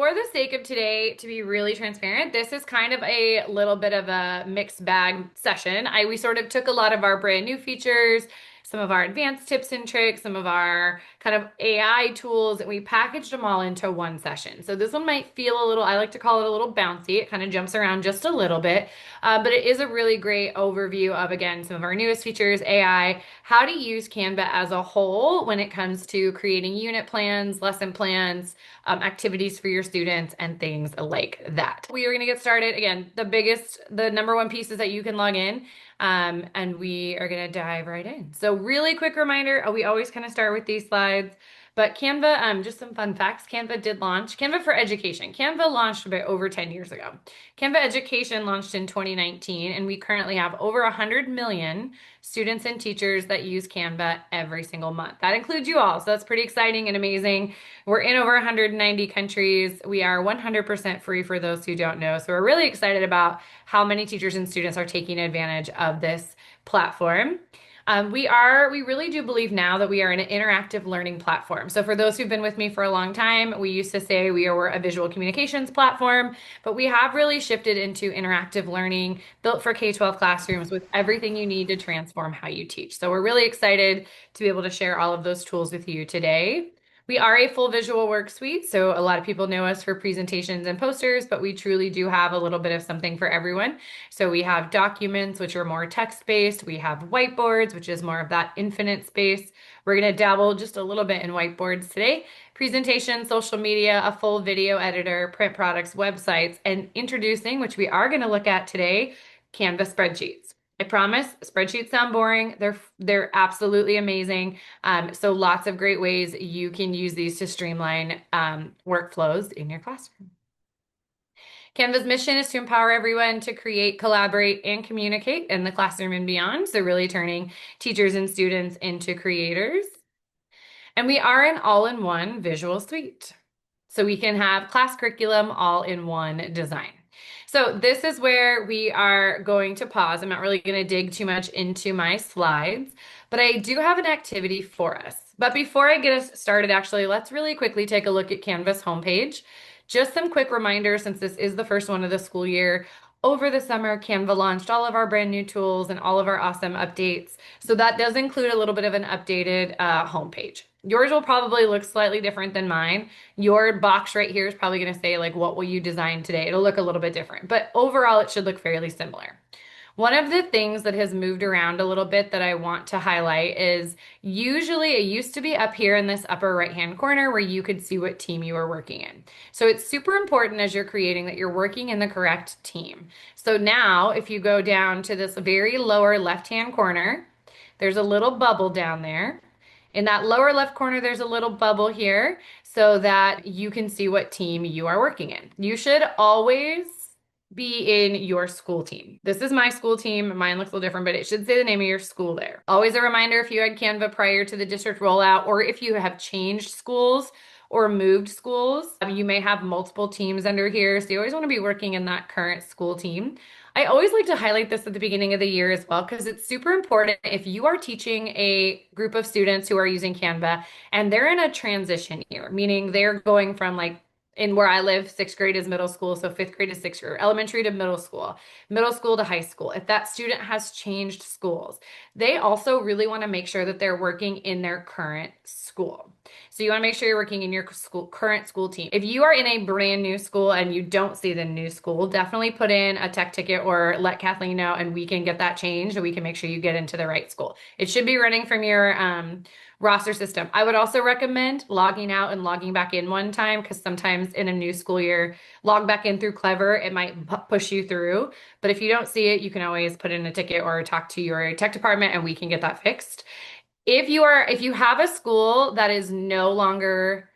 for the sake of today, to be really transparent, this is kind of a little bit of a mixed bag session. We sort of took a lot of our brand new features, some of our advanced tips and tricks, some of our kind of AI tools, and we packaged them all into one session. So this one might feel a little, I like to call it a little bouncy. It kind of jumps around just a little bit, but it is a really great overview of, again, some of our newest features, AI, how to use Canva as a whole when it comes to creating unit plans, lesson plans, activities for your students, and things like that. We are going to get started. Again, the number one piece is that you can log in, and we are going to dive right in. So really quick reminder, we always kind of start with these slides. But Canva, just some fun facts. Canva did launch, Canva for Education. Canva launched about over 10 years ago. Canva Education launched in 2019, and we currently have over 100 million students and teachers that use Canva every single month. That includes you all, so that's pretty exciting and amazing. We're in over 190 countries. We are 100% free for those who don't know. So we're really excited about how many teachers and students are taking advantage of this platform. We really do believe now that we are an interactive learning platform. So for those who've been with me for a long time, we used to say we're a visual communications platform, but we have really shifted into interactive learning built for K-12 classrooms with everything you need to transform how you teach. So we're really excited to be able to share all of those tools with you today. We are a full visual work suite, so a lot of people know us for presentations and posters, but we truly do have a little bit of something for everyone. So we have documents, which are more text-based. We have whiteboards, which is more of that infinite space. We're going to dabble just a little bit in whiteboards today. Presentation, social media, a full video editor, print products, websites, and introducing, which we are going to look at today, Canva spreadsheets. I promise, spreadsheets sound boring. They're absolutely amazing. So lots of great ways you can use these to streamline workflows in your classroom. Canva's mission is to empower everyone to create, collaborate, and communicate in the classroom and beyond. So really turning teachers and students into creators. And we are an all-in-one visual suite. So we can have class curriculum all in one design. So this is where we are going to pause. I'm not really going to dig too much into my slides, but I do have an activity for us. But before I get us started, actually, let's really quickly take a look at Canva's homepage. Just some quick reminders, since this is the first one of the school year. Over the summer, Canva launched all of our brand new tools and all of our awesome updates. So that does include a little bit of an updated homepage. Yours will probably look slightly different than mine. Your box right here is probably going to say, like, what will you design today? It'll look a little bit different, but overall, it should look fairly similar. One of the things that has moved around a little bit that I want to highlight is usually it used to be up here in this upper right-hand corner where you could see what team you were working in. So it's super important as you're creating that you're working in the correct team. So now if you go down to this very lower left-hand corner, there's a little bubble down there. In that lower left corner, there's a little bubble here so that you can see what team you are working in. You should always be in your school team. This is my school team. Mine looks a little different, but it should say the name of your school there. Always a reminder, if you had Canva prior to the district rollout, or if you have changed schools or moved schools, you may have multiple teams under here. So you always want to be working in that current school team. I always like to highlight this at the beginning of the year as well, because it's super important if you are teaching a group of students who are using Canva and they're in a transition year, meaning they're going from, like, in where I live, sixth grade is middle school, so fifth grade is sixth grade, elementary to middle school to high school. If that student has changed schools, they also really want to make sure that they're working in their current school. So you want to make sure you're working in your current school team. If you are in a brand new school and you don't see the new school, definitely put in a tech ticket or let Kathleen know and we can get that changed and we can make sure you get into the right school. It should be running from your roster system. I would also recommend logging out and logging back in one time, because sometimes in a new school year, log back in through Clever, it might push you through. But if you don't see it, you can always put in a ticket or talk to your tech department and we can get that fixed. If you have a school that is no longer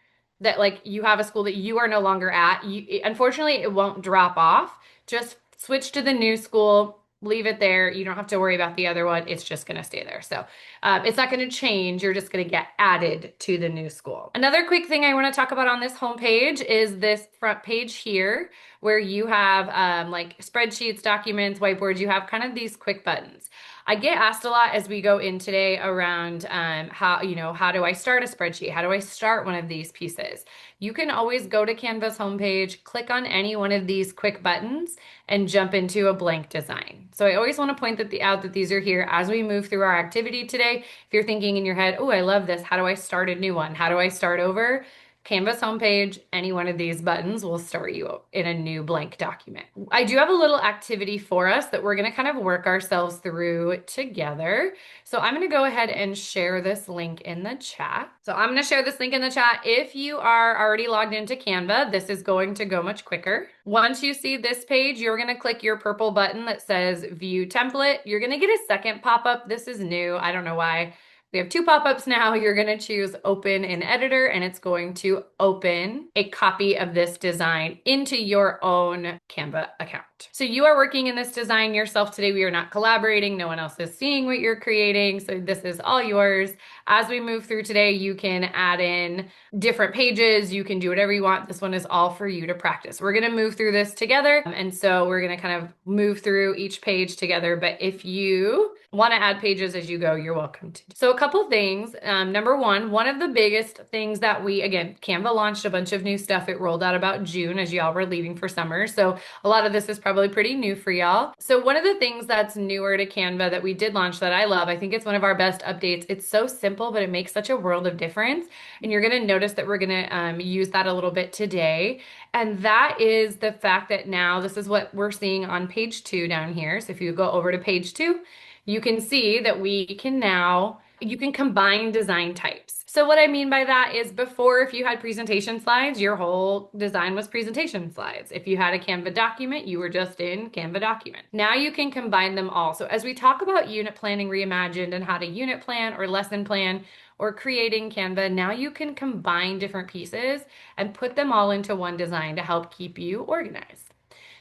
you have a school that you are no longer at, unfortunately it won't drop off. Just switch to the new school, leave it there. You don't have to worry about the other one. It's just going to stay there. So it's not going to change. You're just going to get added to the new school. Another quick thing I want to talk about on this homepage is this front page here, where you have like spreadsheets, documents, whiteboards. You have kind of these quick buttons. I get asked a lot as we go in today around how do I start a spreadsheet? How do I start one of these pieces? You can always go to Canva's homepage, click on any one of these quick buttons, and jump into a blank design. So I always want to point out that these are here as we move through our activity today. If you're thinking in your head, oh, I love this. How do I start a new one? How do I start over? Canvas homepage, any one of these buttons will start you in a new blank document. I do have a little activity for us that we're going to kind of work ourselves through together. So I'm going to go ahead and share this link in the chat. So I'm going to share this link in the chat. If you are already logged into Canva, this is going to go much quicker. Once you see this page, you're going to click your purple button that says View Template. You're going to get a second pop-up. This is new. I don't know why. We have two pop-ups now. You're going to choose Open in Editor, and it's going to open a copy of this design into your own Canva account. So you are working in this design yourself today. We are not collaborating. No one else is seeing what you're creating. So this is all yours. As we move through today, you can add in different pages. You can do whatever you want. This one is all for you to practice. We're going to move through this together. And so we're going to kind of move through each page together. But if you want to add pages as you go, you're welcome to. So a couple things. Number one of the biggest things that again, Canva launched a bunch of new stuff. It rolled out about June as y'all were leaving for summer. So a lot of this is probably pretty new for y'all. So one of the things that's newer to Canva that we did launch that I love, I think it's one of our best updates. It's so simple, but it makes such a world of difference. And you're going to notice that we're going to use that a little bit today. And that is the fact that now this is what we're seeing on page 2 down here. So if you go over to page 2, you can see that you can combine design types. So what I mean by that is before, if you had presentation slides, your whole design was presentation slides. If you had a Canva document, you were just in Canva document. Now you can combine them all. So as we talk about unit planning reimagined and how to unit plan or lesson plan or creating Canva, now you can combine different pieces and put them all into one design to help keep you organized.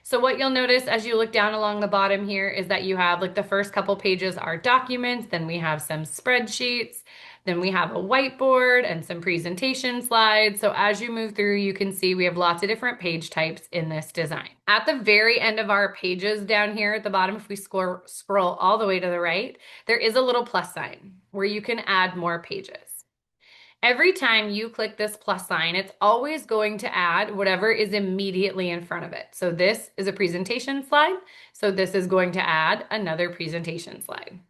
So what you'll notice as you look down along the bottom here is that you have like the first couple pages are documents, then we have some spreadsheets, then we have a whiteboard and some presentation slides. So as you move through, you can see we have lots of different page types in this design. At the very end of our pages down here at the bottom, if we scroll all the way to the right, there is a little plus sign where you can add more pages. Every time you click this plus sign, it's always going to add whatever is immediately in front of it. So this is a presentation slide. So this is going to add another presentation slide.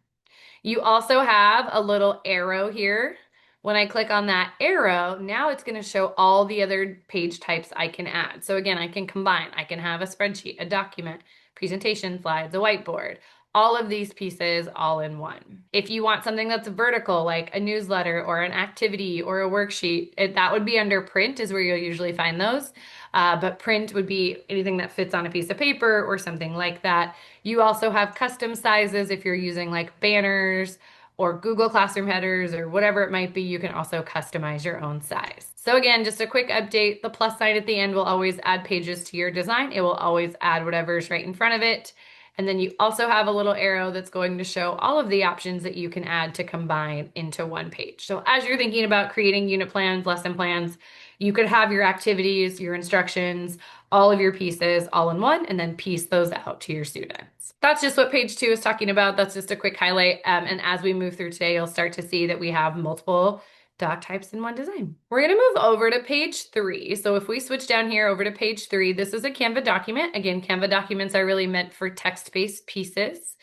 You also have a little arrow here. When I click on that arrow, now it's going to show all the other page types I can add. So again, I can combine. I can have a spreadsheet, a document, presentation slides, a whiteboard, all of these pieces all in one. If you want something that's vertical, like a newsletter or an activity or a worksheet, that would be under print is where you'll usually find those. But print would be anything that fits on a piece of paper or something like that. You also have custom sizes if you're using like banners or Google Classroom headers or whatever it might be, you can also customize your own size. So again, just a quick update, the plus sign at the end will always add pages to your design. It will always add whatever's right in front of it. And then you also have a little arrow that's going to show all of the options that you can add to combine into one page. So as you're thinking about creating unit plans, lesson plans, you could have your activities, your instructions, all of your pieces all in one, and then piece those out to your students. That's just what page 2 is talking about. That's just a quick highlight. And as we move through today, you'll start to see that we have multiple doc types in one design. We're going to move over to page 3. So if we switch down here over to page 3, this is a Canva document. Again, Canva documents are really meant for text-based pieces.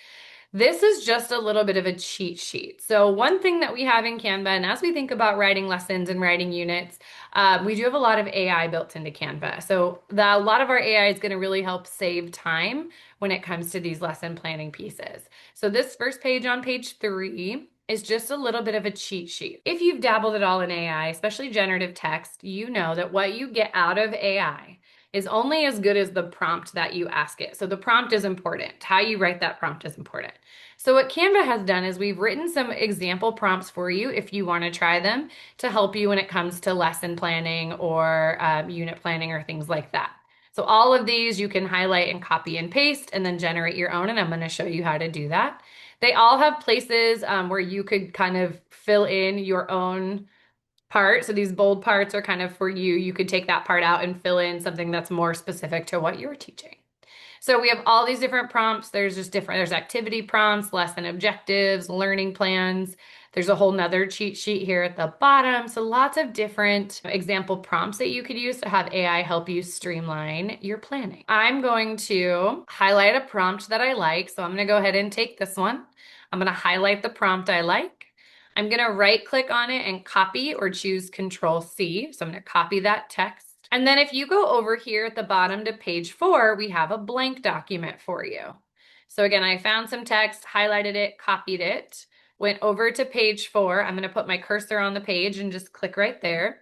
This is just a little bit of a cheat sheet. So one thing that we have in Canva, and as we think about writing lessons and writing units, we do have a lot of AI built into Canva. So a lot of our AI is going to really help save time when it comes to these lesson planning pieces. So this first page on page 3 is just a little bit of a cheat sheet. If you've dabbled at all in AI, especially generative text, you know that what you get out of AI is only as good as the prompt that you ask it. So the prompt is important. How you write that prompt is important. So what Canva has done is we've written some example prompts for you if you want to try them to help you when it comes to lesson planning or unit planning or things like that. So all of these you can highlight and copy and paste and then generate your own, and I'm going to show you how to do that. They all have places where you could kind of fill in your own part. So these bold parts are kind of for you. You could take that part out and fill in something that's more specific to what you're teaching. So we have all these different prompts. There's activity prompts, lesson objectives, learning plans. There's a whole nother cheat sheet here at the bottom. So lots of different example prompts that you could use to have AI help you streamline your planning. I'm going to highlight a prompt that I like. So I'm going to go ahead and take this one. I'm going to highlight the prompt I like. I'm going to right click on it and copy or choose Control C. So I'm going to copy that text. And then if you go over here at the bottom to page 4, we have a blank document for you. So again, I found some text, highlighted it, copied it, went over to page 4. I'm going to put my cursor on the page and just click right there.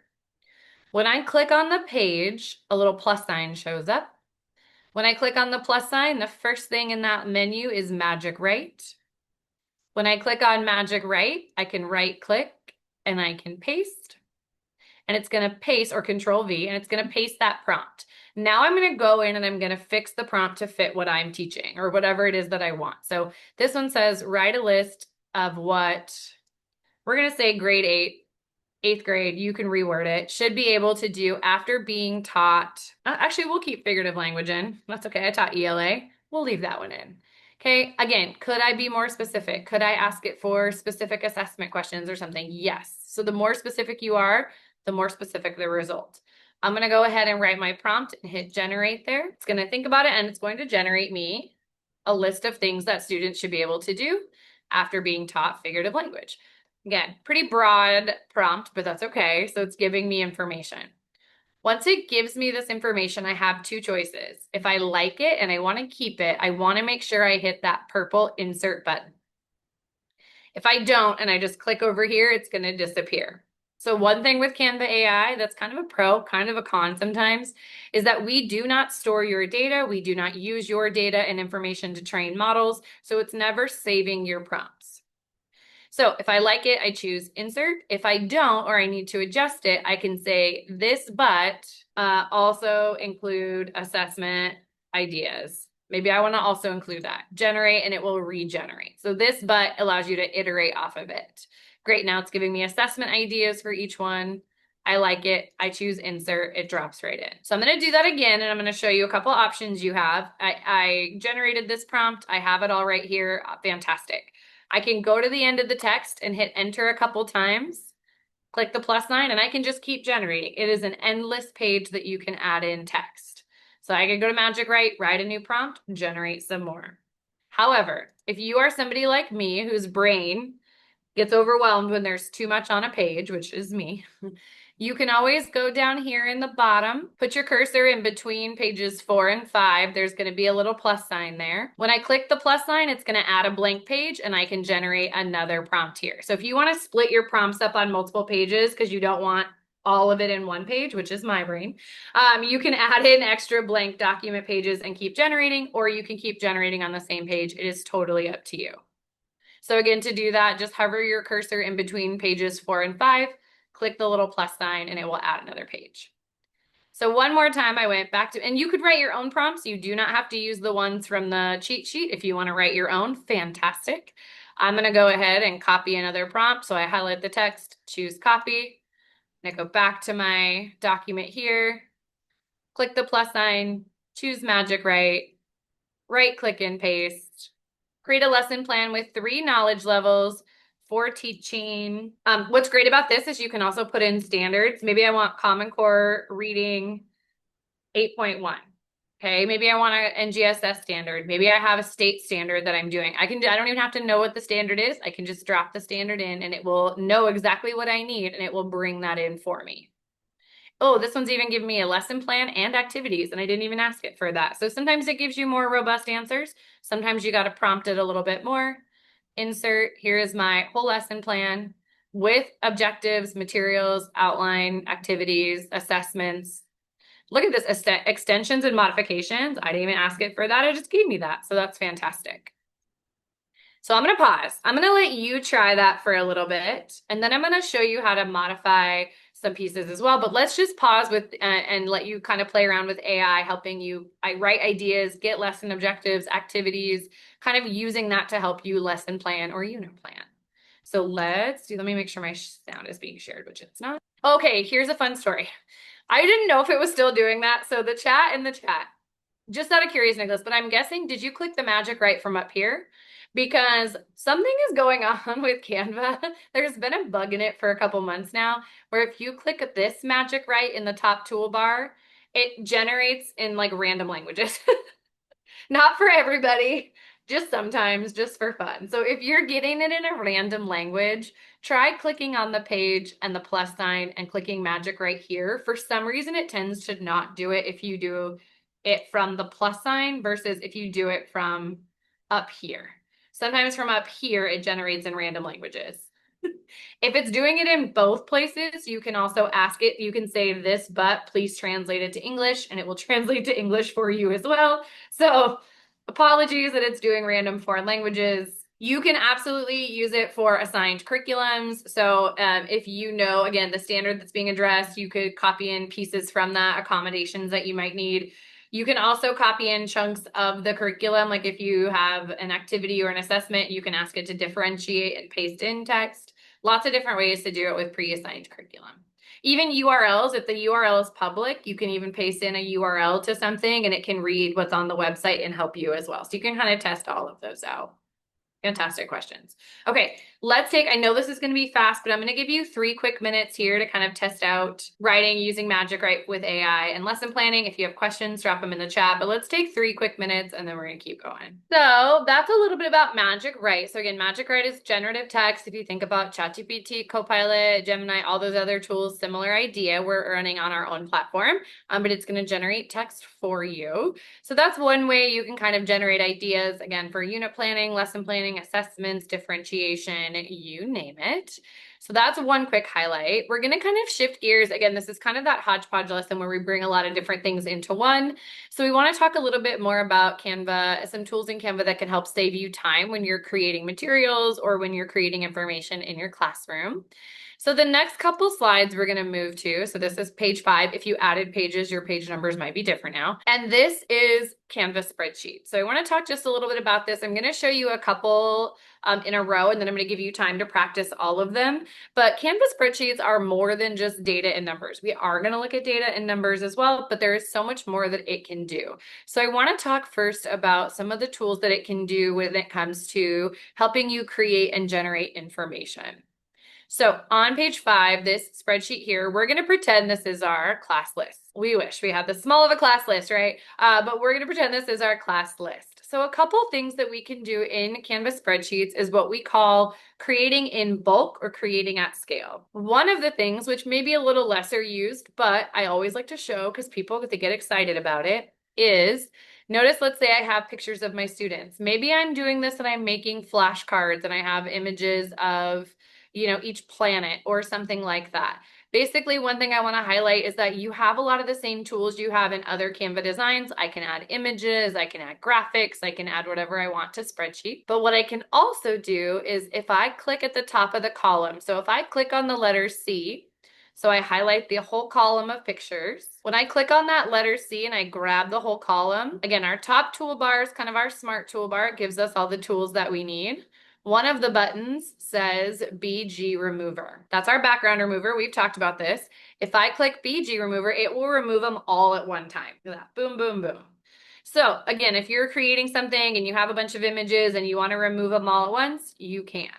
When I click on the page, a little plus sign shows up. When I click on the plus sign, the first thing in that menu is Magic Write. When I click on Magic Write, I can right click and I can paste. And it's going to paste, or Control V, and it's going to paste that prompt. Now I'm going to go in and I'm going to fix the prompt to fit what I'm teaching or whatever it is that I want. So this one says, write a list of what we're going to say grade 8, 8th grade, you can reword it, should be able to do after being taught. Actually, we'll keep figurative language in. That's okay. I taught ELA. We'll leave that one in. Okay, again, could I be more specific? Could I ask it for specific assessment questions or something? Yes. So the more specific you are, the more specific the result. I'm going to go ahead and write my prompt and hit generate there. It's going to think about it and it's going to generate me a list of things that students should be able to do after being taught figurative language. Again, pretty broad prompt, but that's okay. So it's giving me information. Once it gives me this information, I have two choices. If I like it and I want to keep it, I want to make sure I hit that purple insert button. If I don't and I just click over here, it's going to disappear. So one thing with Canva AI that's kind of a pro, kind of a con sometimes, is that we do not store your data. We do not use your data and information to train models. So it's never saving your prompts. So if I like it, I choose insert. If I don't, or I need to adjust it, I can say this but also include assessment ideas. Maybe I want to also include that. Generate and it will regenerate. So this but allows you to iterate off of it. Great, now it's giving me assessment ideas for each one. I like it. I choose insert. It drops right in. So I'm going to do that again, and I'm going to show you a couple options you have. I generated this prompt. I have it all right here. Fantastic. I can go to the end of the text and hit enter a couple times, click the plus sign, and I can just keep generating. It is an endless page that you can add in text. So I can go to Magic Write, write a new prompt, generate some more. However, if you are somebody like me whose brain gets overwhelmed when there's too much on a page, which is me, you can always go down here in the bottom, put your cursor in between pages 4 and 5. There's going to be a little plus sign there. When I click the plus sign, it's going to add a blank page and I can generate another prompt here. So if you want to split your prompts up on multiple pages because you don't want all of it in one page, which is my brain, you can add in extra blank document pages and keep generating, or you can keep generating on the same page. It is totally up to you. So again, to do that, just hover your cursor in between pages 4 and 5, click the little plus sign, and it will add another page. So one more time, I went back to, and you could write your own prompts. You do not have to use the ones from the cheat sheet. If you want to write your own, fantastic. I'm going to go ahead and copy another prompt. So I highlight the text, choose copy, and I go back to my document here, click the plus sign, choose Magic Write, right click and paste. Create a lesson plan with 3 knowledge levels for teaching. What's great about this is you can also put in standards. Maybe I want Common Core reading 8.1. Okay, maybe I want an NGSS standard. Maybe I have a state standard that I'm doing. I don't even have to know what the standard is. I can just drop the standard in and it will know exactly what I need and it will bring that in for me. Oh, this one's even giving me a lesson plan and activities, and I didn't even ask it for that. So sometimes it gives you more robust answers. Sometimes you got to prompt it a little bit more. Insert, here is my whole lesson plan with objectives, materials, outline, activities, assessments. Look at this, extensions and modifications. I didn't even ask it for that. It just gave me that. So that's fantastic. So I'm going to pause. I'm going to let you try that for a little bit, and then I'm going to show you how to modify some pieces as well. But let's just pause with and let you kind of play around with AI, helping you write ideas, get lesson objectives, activities, kind of using that to help you lesson plan or unit plan. So let me make sure my sound is being shared, which it's not. Okay, here's a fun story. I didn't know if it was still doing that. So the chat, just out of curious, Nicholas, but I'm guessing, did you click the magic right from up here? Because something is going on with Canva. There's been a bug in it for a couple months now, where if you click this magic right in the top toolbar, it generates in like random languages. Not for everybody, just sometimes, just for fun. So if you're getting it in a random language, try clicking on the page and the plus sign and clicking magic right here. For some reason, it tends to not do it if you do it from the plus sign versus if you do it from up here. Sometimes from up here, it generates in random languages. If it's doing it in both places, you can also ask it. You can say this, but please translate it to English, and it will translate to English for you as well. So apologies that it's doing random foreign languages. You can absolutely use it for assigned curriculums. So if you know, again, the standard that's being addressed, you could copy in pieces from that, accommodations that you might need. You can also copy in chunks of the curriculum. Like if you have an activity or an assessment, you can ask it to differentiate and paste in text. Lots of different ways to do it with pre-assigned curriculum. Even URLs, if the URL is public, you can even paste in a URL to something and it can read what's on the website and help you as well. So you can kind of test all of those out. Fantastic questions. Okay, I know this is going to be fast, but I'm going to give you 3 quick minutes here to kind of test out writing using Magic Write with AI and lesson planning. If you have questions, drop them in the chat, but let's take 3 quick minutes and then we're going to keep going. So that's a little bit about Magic Write. So again, Magic Write is generative text. If you think about ChatGPT, Copilot, Gemini, all those other tools, similar idea. We're running on our own platform, but it's going to generate text for you. So that's one way you can kind of generate ideas, again, for unit planning, lesson planning, assessments, differentiation, you name it. So that's one quick highlight. We're going to kind of shift gears. Again, this is kind of that hodgepodge lesson where we bring a lot of different things into one. So we want to talk a little bit more about Canva, some tools in Canva that can help save you time when you're creating materials or when you're creating information in your classroom. So the next couple slides we're going to move to, so this is page 5. If you added pages, your page numbers might be different now. And this is Canva spreadsheet. So I want to talk just a little bit about this. I'm going to show you a couple in a row, and then I'm going to give you time to practice all of them. But Canva spreadsheets are more than just data and numbers. We are going to look at data and numbers as well, but there is so much more that it can do. So I want to talk first about some of the tools that it can do when it comes to helping you create and generate information. So on page 5, this spreadsheet here, we're going to pretend this is our class list. We wish we had this small of a class list, right? But we're going to pretend this is our class list. So a couple things that we can do in Canva spreadsheets is what we call creating in bulk or creating at scale. One of the things, which may be a little lesser used, but I always like to show because people get excited about it, is notice, let's say I have pictures of my students. Maybe I'm doing this and I'm making flashcards and I have images of each planet or something like that. Basically, one thing I want to highlight is that you have a lot of the same tools you have in other Canva designs. I can add images, I can add graphics, I can add whatever I want to spreadsheet. But what I can also do is if I click at the top of the column, so if I click on the letter C, so I highlight the whole column of pictures. When I click on that letter C and I grab the whole column, again, our top toolbar is kind of our smart toolbar. It gives us all the tools that we need. One of the buttons says BG Remover. That's our background remover. We've talked about this. If I click BG Remover, it will remove them all at one time. Look at that. Boom, boom, boom. So again, if you're creating something and you have a bunch of images and you want to remove them all at once, you can.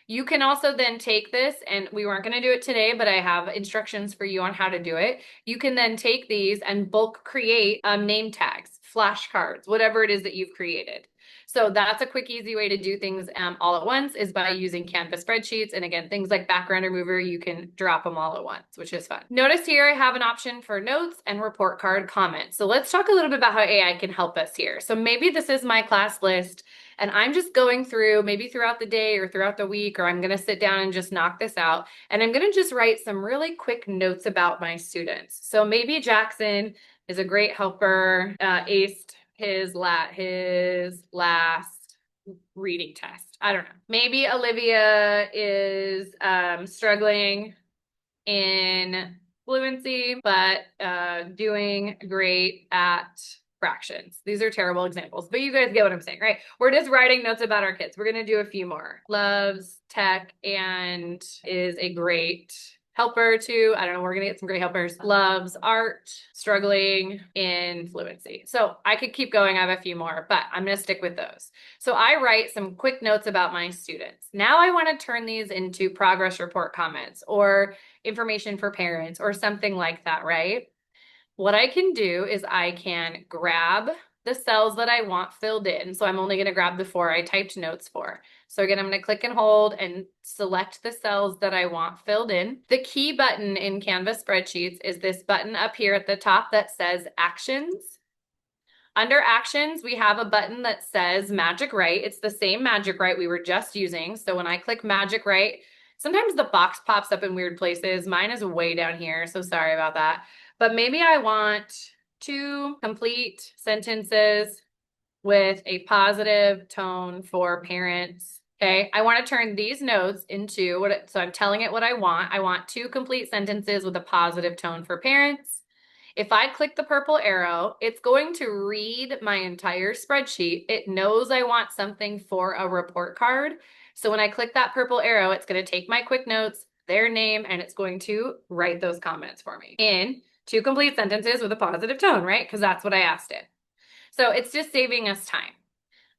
You can also then take this, and we weren't going to do it today, but I have instructions for you on how to do it. You can then take these and bulk create name tags, flashcards, whatever it is that you've created. So that's a quick, easy way to do things all at once is by using Canva spreadsheets. And again, things like background remover, you can drop them all at once, which is fun. Notice here I have an option for notes and report card comments. So let's talk a little bit about how AI can help us here. So maybe this is my class list and I'm just going through maybe throughout the day or throughout the week, or I'm going to sit down and just knock this out. And I'm going to just write some really quick notes about my students. So maybe Jackson is a great helper, aced his last reading test. I don't know. Maybe Olivia is struggling in fluency, but doing great at fractions. These are terrible examples, but you guys get what I'm saying, right? We're just writing notes about our kids. We're going to do a few more. Loves tech and is a great helper too. I don't know, we're gonna get some great helpers. Loves art, struggling in fluency. So I could keep going. I have a few more, but I'm gonna stick with those. So I write some quick notes about my students. Now I want to turn these into progress report comments or information for parents or something like that, right? What I can do is I can grab the cells that I want filled in. So I'm only going to grab the 4 I typed notes for. So again, I'm going to click and hold and select the cells that I want filled in. The key button in Canva spreadsheets is this button up here at the top that says Actions. Under Actions, we have a button that says Magic Write. It's the same Magic Write we were just using. So when I click Magic Write, sometimes the box pops up in weird places. Mine is way down here, so sorry about that. But maybe I want 2 complete sentences with a positive tone for parents. Okay, I want to turn these notes into so I'm telling it what I want. I want 2 complete sentences with a positive tone for parents. If I click the purple arrow, it's going to read my entire spreadsheet. It knows I want something for a report card. So when I click that purple arrow, it's going to take my quick notes, their name, and it's going to write those comments for me in 2 complete sentences with a positive tone, right? Because that's what I asked it. So it's just saving us time.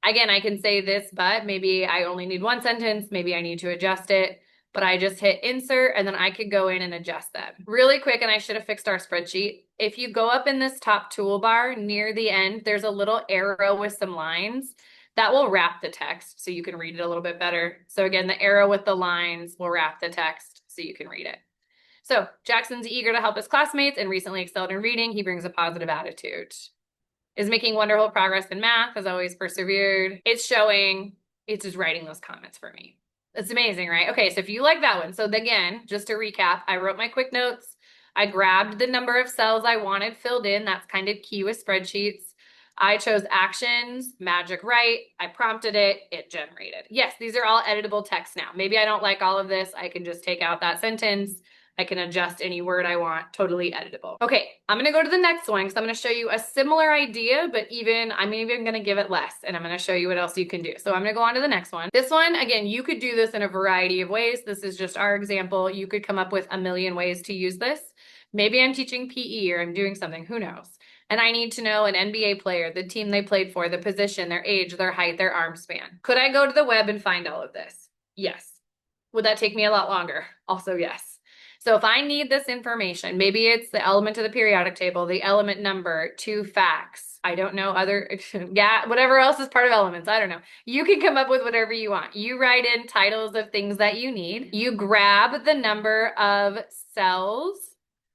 Again, I can say this, but maybe I only need 1 sentence. Maybe I need to adjust it, but I just hit insert and then I could go in and adjust them really quick. And I should have fixed our spreadsheet. If you go up in this top toolbar near the end, there's a little arrow with some lines that will wrap the text so you can read it a little bit better. So again, the arrow with the lines will wrap the text so you can read it. So Jackson's eager to help his classmates and recently excelled in reading. He brings a positive attitude. Is making wonderful progress in math, has always persevered. It's showing, it's just writing those comments for me. It's amazing, right? Okay, so if you like that one, so again, just to recap, I wrote my quick notes. I grabbed the number of cells I wanted filled in. That's kind of key with spreadsheets. I chose Actions, Magic Write. I prompted it, it generated. Yes, these are all editable text now. Maybe I don't like all of this. I can just take out that sentence. I can adjust any word I want, totally editable. Okay, I'm gonna go to the next one because I'm gonna show you a similar idea, but I'm even gonna give it less and I'm gonna show you what else you can do. So I'm gonna go on to the next one. This one, again, you could do this in a variety of ways. This is just our example. You could come up with a million ways to use this. Maybe I'm teaching PE or I'm doing something, who knows? And I need to know an NBA player, the team they played for, the position, their age, their height, their arm span. Could I go to the web and find all of this? Yes. Would that take me a lot longer? Also, yes. So if I need this information, maybe it's the element of the periodic table, the element number, 2 facts. I don't know yeah, whatever else is part of elements. I don't know. You can come up with whatever you want. You write in titles of things that you need. You grab the number of cells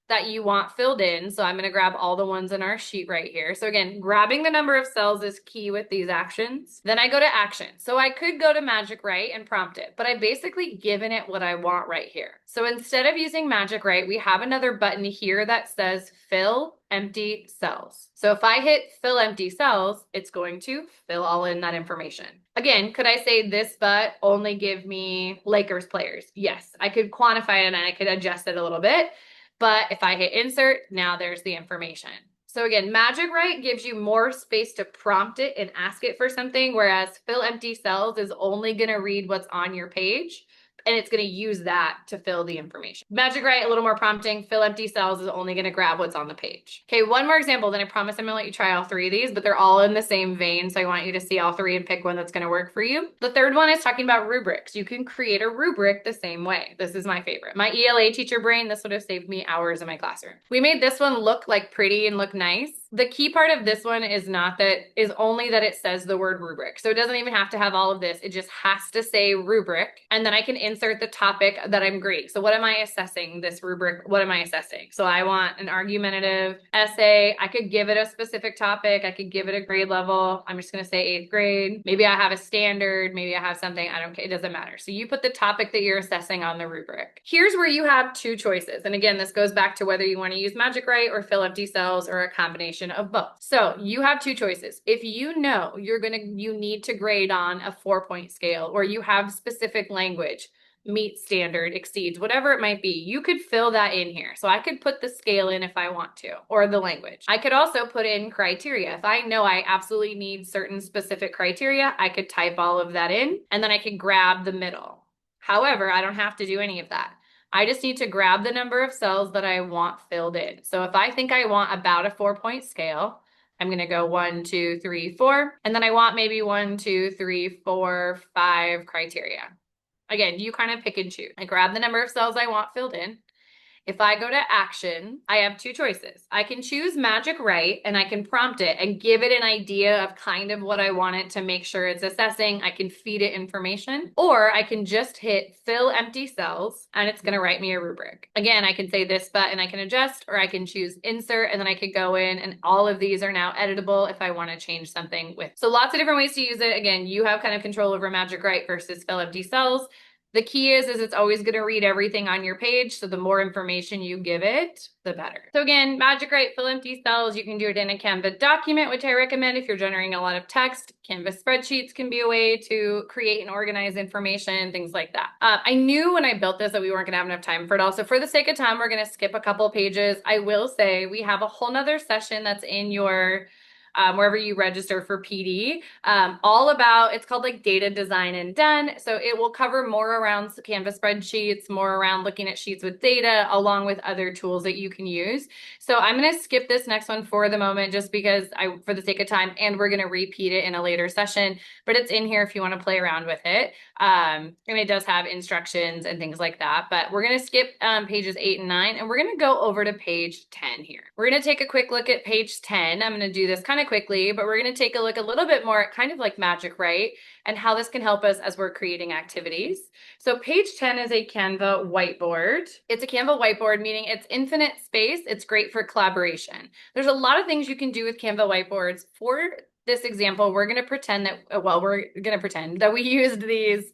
that you want filled in. So I'm going to grab all the ones in our sheet right here. So again, grabbing the number of cells is key with these actions. Then I go to action. So I could go to Magic Write and prompt it, but I've basically given it what I want right here. So instead of using Magic Write, we have another button here that says fill empty cells. So if I hit fill empty cells, it's going to fill all in that information. Again, could I say this but only give me Lakers players? Yes, I could quantify it and I could adjust it a little bit. But if I hit insert, now there's the information. So again, Magic Write gives you more space to prompt it and ask it for something, whereas fill empty cells is only going to read what's on your page. And it's going to use that to fill the information. Magic Write, a little more prompting. Fill empty cells is only going to grab what's on the page. Okay, one more example, then I promise I'm going to let you try all 3 of these, but they're all in the same vein, so I want you to see all 3 and pick one that's going to work for you. The third one is talking about rubrics. You can create a rubric the same way. This is my favorite. My ELA teacher brain, this would have saved me hours in my classroom. We made this one look like pretty and look nice. The key part of this one is only that it says the word rubric. So it doesn't even have to have all of this. It just has to say rubric. And then I can insert the topic that I'm grading. So what am I assessing this rubric? What am I assessing? So I want an argumentative essay. I could give it a specific topic. I could give it a grade level. I'm just going to say 8th grade. Maybe I have a standard. Maybe I have something. I don't care. It doesn't matter. So you put the topic that you're assessing on the rubric. Here's where you have 2 choices. And again, this goes back to whether you want to use Magic Write or fill empty cells or a combination of both. So you have 2 choices. If you know you need to grade on a 4-point scale, or you have specific language, meets standard, exceeds, whatever it might be, you could fill that in here. So I could put the scale in if I want to, or the language. I could also put in criteria. If I know I absolutely need certain specific criteria, I could type all of that in, and then I could grab the middle. However, I don't have to do any of that. I just need to grab the number of cells that I want filled in. So if I think I want about a 4-point scale, I'm going to go 1, 2, 3, 4. And then I want maybe 1, 2, 3, 4, 5 criteria. Again, you kind of pick and choose. I grab the number of cells I want filled in. If I go to action, I have two choices. I can choose Magic Write and I can prompt it and give it an idea of kind of what I want it to make sure it's assessing. I can feed it information, or I can just hit fill empty cells and it's going to write me a rubric. Again, I can say this button I can adjust, or I can choose insert and then I could go in, and all of these are now editable if I want to change something with. So lots of different ways to use it. Again, you have kind of control over Magic Write versus fill empty cells. The key is it's always going to read everything on your page. So the more information you give it, the better. So again, Magic Write, fill empty cells. You can do it in a Canva document, which I recommend if you're generating a lot of text. Canva spreadsheets can be a way to create and organize information, things like that. I knew when I built this that we weren't going to have enough time for it all. So for the sake of time, we're going to skip a couple of pages. I will say we have a whole nother session that's in your wherever you register for PD, all about, it's called like data design and done. So it will cover more around Canva spreadsheets, more around looking at sheets with data, along with other tools that you can use. So I'm going to skip this next one for the moment, just because for the sake of time, and we're going to repeat it in a later session, but it's in here if you want to play around with it. And it does have instructions and things like that, but we're going to skip pages 8 and 9, and we're going to go over to page 10 here. We're going to take a quick look at page 10. I'm going to do this kind of quickly, but we're going to take a look a little bit more at kind of like Magic Write and how this can help us as we're creating activities. So page 10 is a Canva whiteboard. It's a Canva whiteboard, meaning it's infinite space. It's great for collaboration. There's a lot of things you can do with Canva whiteboards. For this example, we're going to pretend that we used these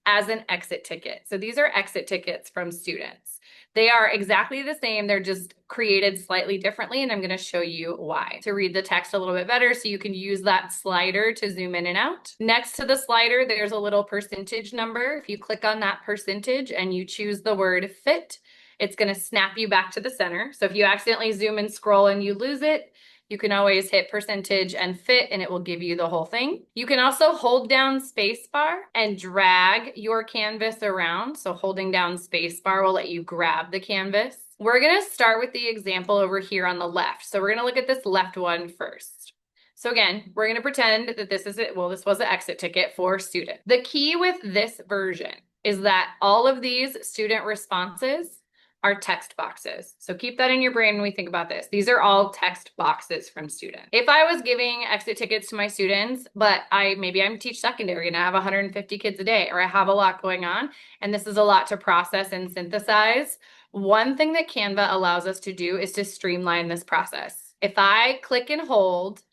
as an exit ticket. So these are exit tickets from students. They are exactly the same. They're just created slightly differently, and I'm going to show you why. To read the text a little bit better, so you can use that slider to zoom in and out. Next to the slider, there's a little percentage number. If you click on that percentage and you choose the word fit, it's going to snap you back to the center. So if you accidentally zoom and scroll and you lose it, you can always hit percentage and fit, and it will give you the whole thing. You can also hold down spacebar and drag your canvas around. So holding down spacebar will let you grab the canvas. We're going to start with the example over here on the left. So we're going to look at this left one first. So again, we're going to pretend that this is it. Well, this was an exit ticket for student. The key with this version is that all of these student responses are text boxes. So keep that in your brain when we think about this. These are all text boxes from students. If I was giving exit tickets to my students, but maybe I'm teach secondary and I have 150 kids a day, or I have a lot going on, and this is a lot to process and synthesize, one thing that Canva allows us to do is to streamline this process. If I click and hold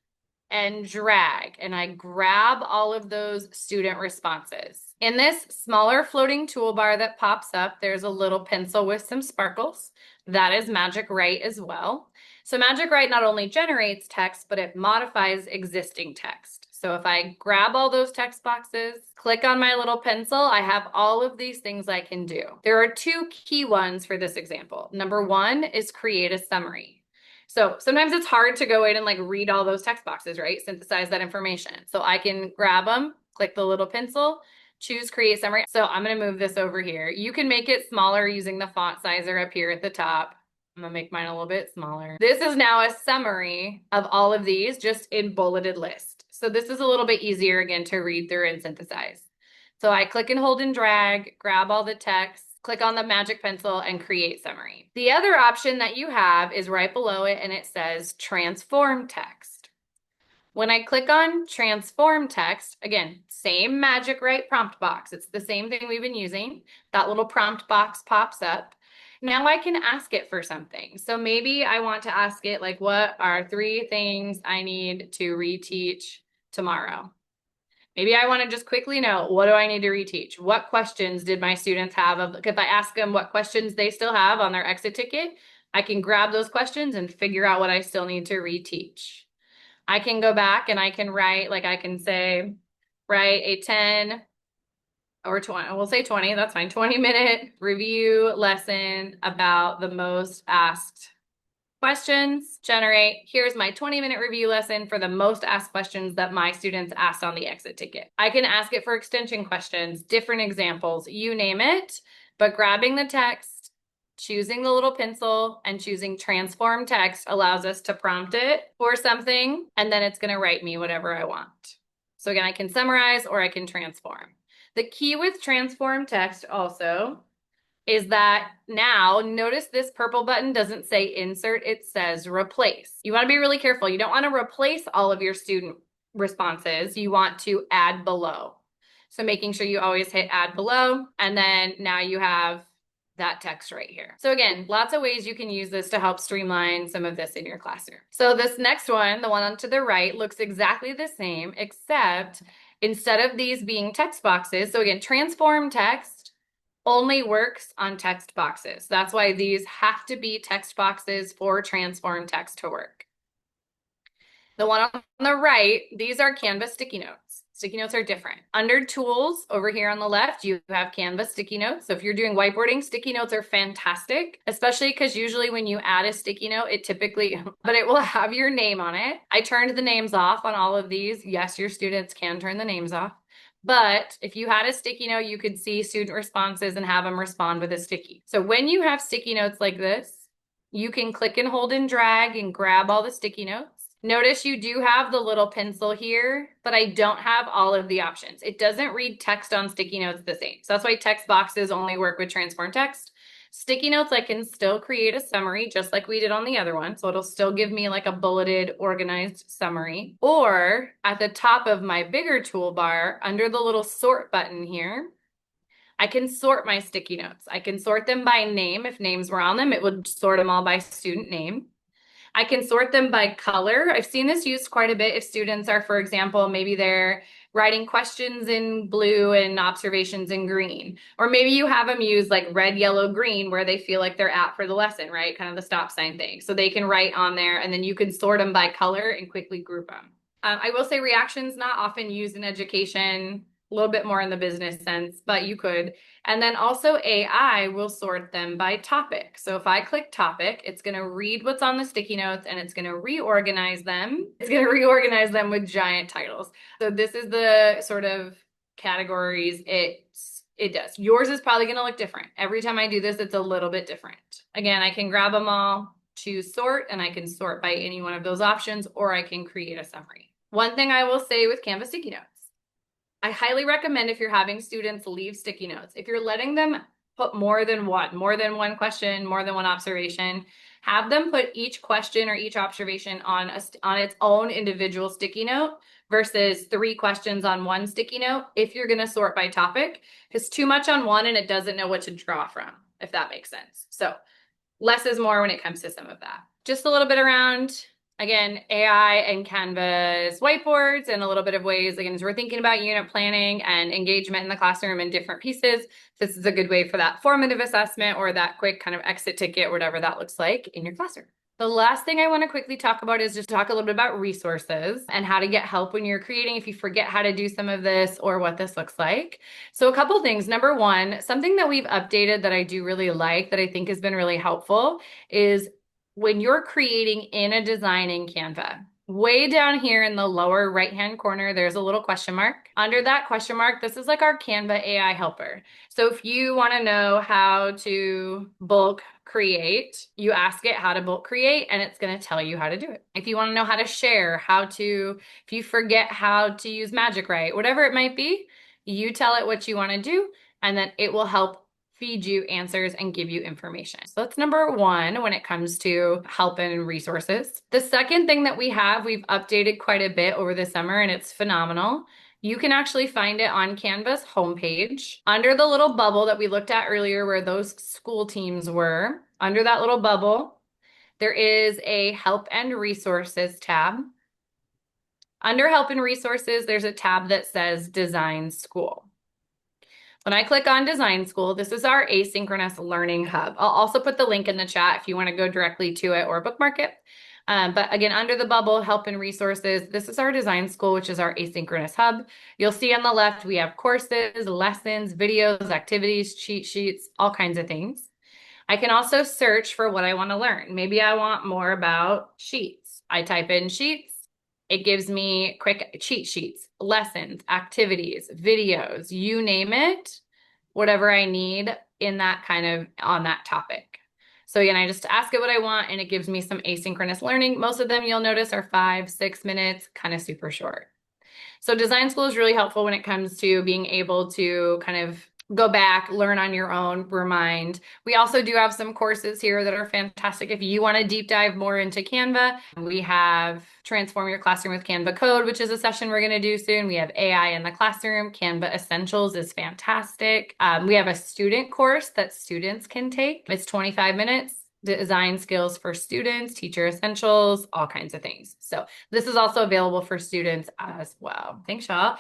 and drag, and I grab all of those student responses. In this smaller floating toolbar that pops up, there's a little pencil with some sparkles. That is Magic Write as well. So Magic Write not only generates text, but it modifies existing text. So if I grab all those text boxes, click on my little pencil, I have all of these things I can do. There are two key ones for this example. Number one is create a summary. So sometimes it's hard to go in and like read all those text boxes, right? Synthesize that information. So I can grab them, click the little pencil, choose create summary. So I'm going to move this over here. You can make it smaller using the font sizer up here at the top. I'm going to make mine a little bit smaller. This is now a summary of all of these just in bulleted list. So this is a little bit easier again to read through and synthesize. So I click and hold and drag, grab all the text, click on the magic pencil and create summary. The other option that you have is right below it, and it says transform text. When I click on transform text, again, same Magic Write prompt box. It's the same thing we've been using. That little prompt box pops up. Now I can ask it for something. So maybe I want to ask it like, what are 3 things I need to reteach tomorrow? Maybe I want to just quickly know, what do I need to reteach? What questions did my students have? If I ask them what questions they still have on their exit ticket, I can grab those questions and figure out what I still need to reteach. I can go back and I can write, like I can say, write a 10 or 20, we'll say 20, that's fine, 20-minute review lesson about the most asked questions. Generate, here's my 20-minute review lesson for the most asked questions that my students asked on the exit ticket. I can ask it for extension questions, different examples, you name it, but grabbing the text, choosing the little pencil and choosing transform text allows us to prompt it for something, and then it's going to write me whatever I want. So again, I can summarize or I can transform. The key with transform text also is that now notice this purple button doesn't say insert, it says replace. You want to be really careful. You don't want to replace all of your student responses. You want to add below. So making sure you always hit add below, and then now you have that text right here. So again, lots of ways you can use this to help streamline some of this in your classroom. So this next one, the one on to the right, looks exactly the same, except instead of these being text boxes, so again, transform text only works on text boxes. That's why these have to be text boxes for transform text to work. The one on the right, these are Canva sticky notes. Sticky notes are different. Under tools over here on the left, you have Canva sticky notes. So if you're doing whiteboarding, sticky notes are fantastic, especially because usually when you add a sticky note, it typically, but it will have your name on it. I turned the names off on all of these. Yes, your students can turn the names off. But if you had a sticky note, you could see student responses and have them respond with a sticky. So when you have sticky notes like this, you can click and hold and drag and grab all the sticky notes. Notice you do have the little pencil here, but I don't have all of the options. It doesn't read text on sticky notes the same. So that's why text boxes only work with transform text. Sticky notes, I can still create a summary just like we did on the other one. So it'll still give me like a bulleted, organized summary. Or at the top of my bigger toolbar, under the little sort button here, I can sort my sticky notes. I can sort them by name. If names were on them, it would sort them all by student name. I can sort them by color. I've seen this used quite a bit if students are, for example, maybe they're writing questions in blue and observations in green. Or maybe you have them use like red, yellow, green where they feel like they're at for the lesson, right? Kind of the stop sign thing. So they can write on there and then you can sort them by color and quickly group them. I will say reactions not often used in education, a little bit more in the business sense, but you could. And then also AI will sort them by topic. So if I click topic, it's going to read what's on the sticky notes and it's going to reorganize them. It's going to reorganize them with giant titles. So this is the sort of categories it does. Yours is probably going to look different. Every time I do this, it's a little bit different. Again, I can grab them all, choose sort, and I can sort by any one of those options, or I can create a summary. One thing I will say with Canva sticky notes, I highly recommend if you're having students leave sticky notes. If you're letting them put more than one question, more than one observation, have them put each question or each observation on its own individual sticky note versus 3 questions on one sticky note if you're going to sort by topic, because too much on one and it doesn't know what to draw from, if that makes sense. So less is more when it comes to some of that. Just a little bit around, again, AI and Canva's whiteboards and a little bit of ways, again, as we're thinking about unit planning and engagement in the classroom in different pieces, this is a good way for that formative assessment or that quick kind of exit ticket, whatever that looks like in your classroom. The last thing I want to quickly talk about is just talk a little bit about resources and how to get help when you're creating, if you forget how to do some of this or what this looks like. So a couple things. Number one, something that we've updated that I do really like that I think has been really helpful is when you're creating in a design in Canva, way down here in the lower right-hand corner, there's a little question mark. Under that question mark, this is like our Canva AI helper. So if you want to know how to bulk create, you ask it how to bulk create, and it's going to tell you how to do it. If you want to know how to share, if you forget how to use Magic Write, whatever it might be, you tell it what you want to do, and then it will help feed you answers and give you information. So that's number one when it comes to help and resources. The second thing that we've updated quite a bit over the summer, and it's phenomenal. You can actually find it on Canva's homepage. Under the little bubble that we looked at earlier where those school teams were, under that little bubble, there is a Help and Resources tab. Under Help and Resources, there's a tab that says Design School. When I click on Design School, this is our asynchronous learning hub. I'll also put the link in the chat if you want to go directly to it or bookmark it. But again, under the bubble, Help and Resources, this is our Design School, which is our asynchronous hub. You'll see on the left, we have courses, lessons, videos, activities, cheat sheets, all kinds of things. I can also search for what I want to learn. Maybe I want more about sheets. I type in sheets. It gives me quick cheat sheets, lessons, activities, videos, you name it, whatever I need in that kind of on that topic. So again, I just ask it what I want and it gives me some asynchronous learning. Most of them you'll notice are 5, 6 minutes, kind of super short. So design school is really helpful when it comes to being able to kind of go back, learn on your own, remind. We also do have some courses here that are fantastic. If you want to deep dive more into Canva, we have Transform Your Classroom with Canva Code, which is a session we're going to do soon. We have AI in the classroom. Canva Essentials is fantastic. We have a student course that students can take. It's 25 minutes. Design skills for students, teacher essentials, all kinds of things. So this is also available for students as well. Thanks, y'all.